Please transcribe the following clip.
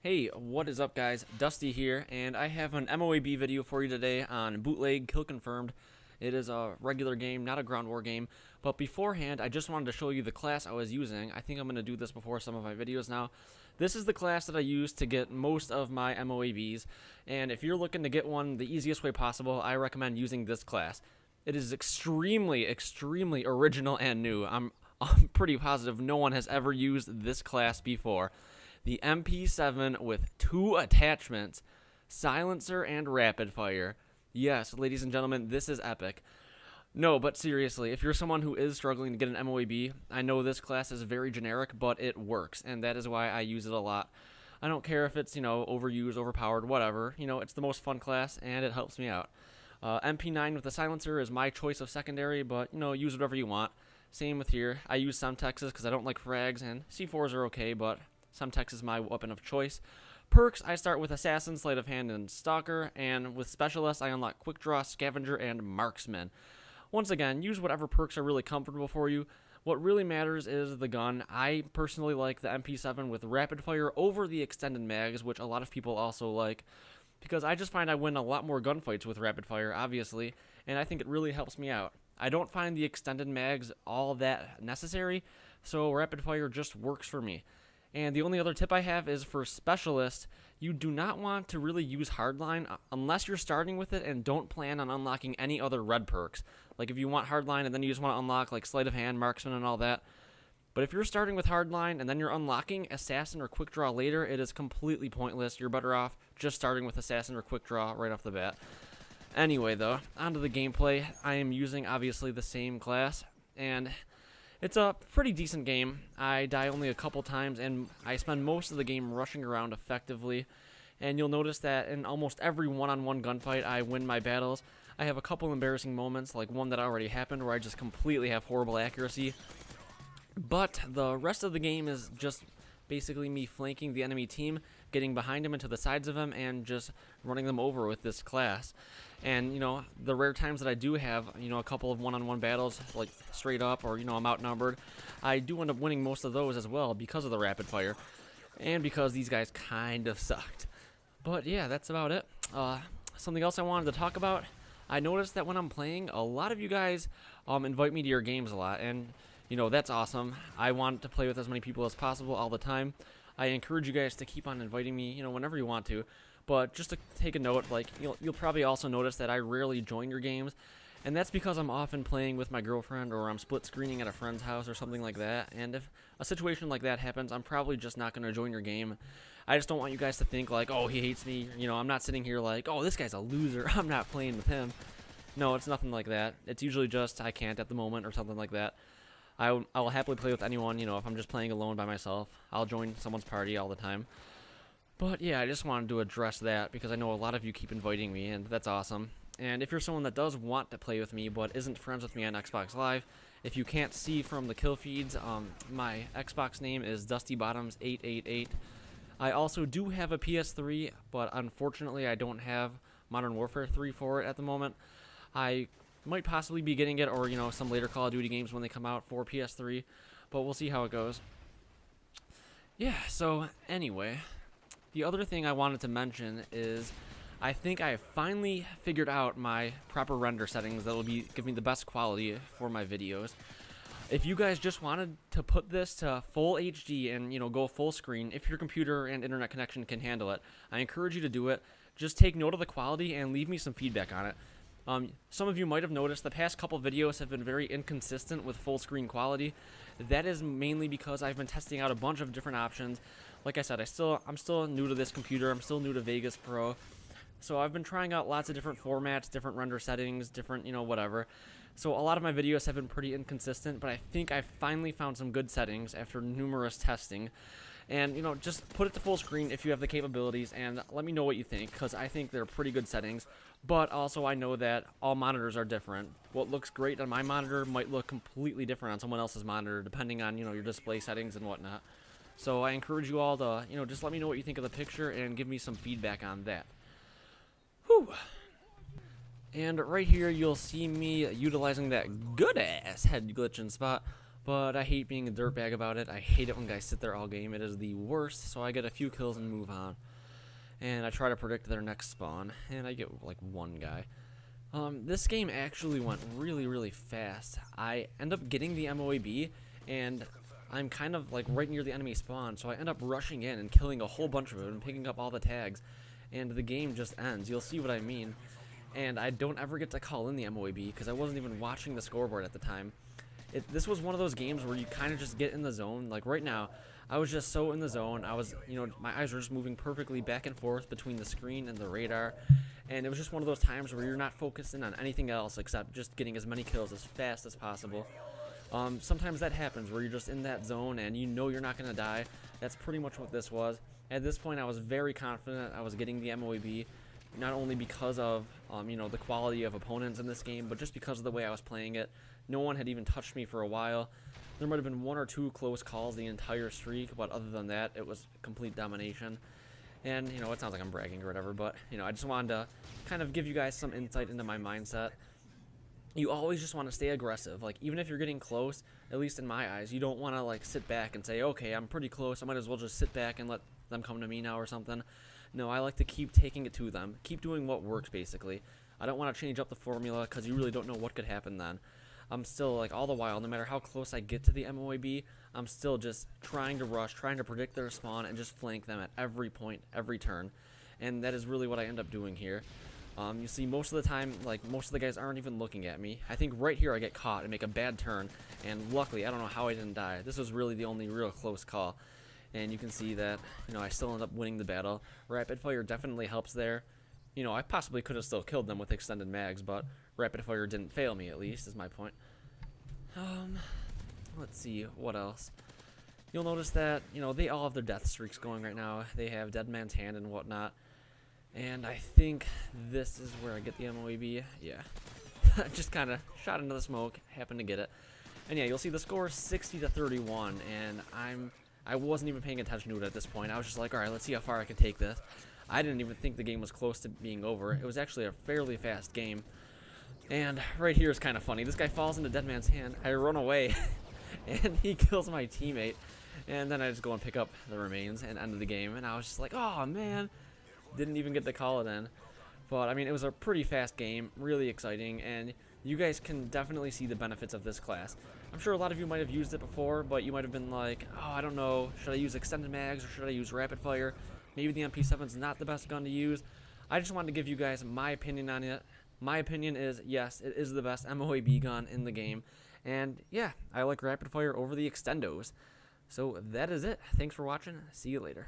Hey, what is up guys? Dusty here, and I have an MOAB video for you today on Bootleg Kill Confirmed. It is a regular game, not a ground war game, but beforehand I just wanted to show you the class I was using. I think I'm going to do this before some of my videos now. This is the class that I use to get most of my MOABs, and if you're looking to get one the easiest way possible, I recommend using this class. It is extremely original and new. I'm pretty positive no one has ever used this class before. The MP7 with 2 attachments, silencer and rapid fire. Yes, ladies and gentlemen, this is epic. No, but seriously, if you're someone who is struggling to get an MOAB, I know this class is very generic, but it works, and that is why I use it a lot. I don't care if it's, overused, overpowered, whatever. It's the most fun class, and it helps me out. MP9 with the silencer is my choice of secondary, but, use whatever you want. Same with here. I use Semtexes because I don't like frags, and C4s are okay, but Semtex is my weapon of choice. Perks, I start with Assassin, Sleight of Hand, and Stalker, and with Specialist, I unlock Quick Draw, Scavenger, and Marksman. Once again, use whatever perks are really comfortable for you. What really matters is the gun. I personally like the MP7 with Rapid Fire over the Extended Mags, which a lot of people also like, because I just find I win a lot more gunfights with Rapid Fire, obviously, and I think it really helps me out. I don't find the Extended Mags all that necessary, so Rapid Fire just works for me. And the only other tip I have is for Specialist, you do not want to really use Hardline unless you're starting with it and don't plan on unlocking any other red perks. Like if you want Hardline and then you just want to unlock like Sleight of Hand, Marksman, and all that. But if you're starting with Hardline and then you're unlocking Assassin or Quick Draw later, it is completely pointless. You're better off just starting with Assassin or Quick Draw right off the bat. Anyway though, onto the gameplay. I am using obviously the same class, and it's a pretty decent game. I die only a couple times, and I spend most of the game rushing around effectively. And you'll notice that in almost every one-on-one gunfight, I win my battles. I have a couple embarrassing moments, like one that already happened, where I just completely have horrible accuracy. But the rest of the game is just basically me flanking the enemy team, getting behind him and to the sides of him, and just running them over with this class. And, the rare times that I do have, a couple of one-on-one battles, like straight up, or, I'm outnumbered, I do end up winning most of those as well because of the rapid fire, and because these guys kind of sucked. But yeah, that's about it. Something else I wanted to talk about, I noticed that when I'm playing, a lot of you guys invite me to your games a lot, and, that's awesome. I want to play with as many people as possible all the time. I encourage you guys to keep on inviting me, whenever you want to. But just to take a note, like you'll probably also notice that I rarely join your games, and that's because I'm often playing with my girlfriend, or I'm split screening at a friend's house or something like that. And if a situation like that happens, I'm probably just not going to join your game. I just don't want you guys to think like, oh, he hates me. I'm not sitting here like, oh, this guy's a loser, I'm not playing with him. No, it's nothing like that. It's usually just I can't at the moment or something like that. I'll happily play with anyone. If I'm just playing alone by myself, I'll join someone's party all the time. But yeah, I just wanted to address that because I know a lot of you keep inviting me, and that's awesome. And if you're someone that does want to play with me but isn't friends with me on Xbox Live, if you can't see from the kill feeds, my Xbox name is DustyBottoms888. I also do have a PS3, but unfortunately I don't have Modern Warfare 3 for it at the moment. I might possibly be getting it, or some later Call of Duty games when they come out for PS3, but we'll see how it goes. Yeah, so anyway, the other thing I wanted to mention is I think I finally figured out my proper render settings that will give me the best quality for my videos. If you guys just wanted to put this to full HD and go full screen, if your computer and internet connection can handle it, I encourage you to do it. Just take note of the quality and leave me some feedback on it. Some of you might have noticed the past couple videos have been very inconsistent with full screen quality. That is mainly because I've been testing out a bunch of different options. Like I said, I'm still new to this computer. I'm still new to Vegas Pro. So I've been trying out lots of different formats, different render settings, different, whatever. So a lot of my videos have been pretty inconsistent, but I think I finally found some good settings after numerous testing. And, just put it to full screen if you have the capabilities, and let me know what you think, because I think they're pretty good settings. But also I know that all monitors are different. What looks great on my monitor might look completely different on someone else's monitor, depending on, your display settings and whatnot. So I encourage you all to, just let me know what you think of the picture and give me some feedback on that. Whew. And right here, you'll see me utilizing that good-ass head glitching spot. but I hate being a dirtbag about it. I hate it when guys sit there all game. It is the worst, so I get a few kills and move on. And I try to predict their next spawn, and I get like one guy. This game actually went really, really fast. I end up getting the MOAB, and I'm kind of like right near the enemy spawn, so I end up rushing in and killing a whole bunch of them and picking up all the tags, and the game just ends. You'll see what I mean. And I don't ever get to call in the MOAB because I wasn't even watching the scoreboard at the time. This was one of those games where you kind of just get in the zone. Like right now, I was just so in the zone. I was, my eyes were just moving perfectly back and forth between the screen and the radar. And it was just one of those times where you're not focusing on anything else except just getting as many kills as fast as possible. Sometimes that happens where you're just in that zone and you know you're not going to die. That's pretty much what this was. At this point, I was very confident I was getting the MOAB, not only because of, the quality of opponents in this game, but just because of the way I was playing it. No one had even touched me for a while. There might have been one or two close calls the entire streak, but other than that, it was complete domination. And, it sounds like I'm bragging or whatever, but, I just wanted to kind of give you guys some insight into my mindset. You always just want to stay aggressive. Like, even if you're getting close, at least in my eyes, you don't want to, like, sit back and say, okay, I'm pretty close, I might as well just sit back and let them come to me now or something. No, I like to keep taking it to them. Keep doing what works, basically. I don't want to change up the formula because you really don't know what could happen then. I'm still, like, all the while, no matter how close I get to the MOAB, I'm still just trying to rush, trying to predict their spawn, and just flank them at every point, every turn. And that is really what I end up doing here. You see, most of the time, like, most of the guys aren't even looking at me. I think right here I get caught and make a bad turn, and luckily, I don't know how I didn't die. This was really the only real close call. And you can see that, I still end up winning the battle. Rapid fire definitely helps there. I possibly could have still killed them with extended mags, but rapid fire didn't fail me, at least, is my point. Let's see, what else? You'll notice that, they all have their death streaks going right now. They have Dead Man's Hand and whatnot. And I think this is where I get the MOAB. Yeah. Just kind of shot into the smoke, happened to get it. And yeah, you'll see the score is 60-31, and I wasn't even paying attention to it at this point. I was just like, alright, let's see how far I can take this. I didn't even think the game was close to being over. It was actually a fairly fast game. And right here is kind of funny. This guy falls into Dead Man's Hand. I run away, and he kills my teammate. And then I just go and pick up the remains and end the game. And I was just like, oh, man. Didn't even get to call it in. But, I mean, it was a pretty fast game. Really exciting. And you guys can definitely see the benefits of this class. I'm sure a lot of you might have used it before, but you might have been like, oh, I don't know. Should I use extended mags or should I use rapid fire? Maybe the MP7 is not the best gun to use. I just wanted to give you guys my opinion on it. My opinion is, yes, it is the best MOAB gun in the game. And, yeah, I like rapid fire over the extendos. So that is it. Thanks for watching. See you later.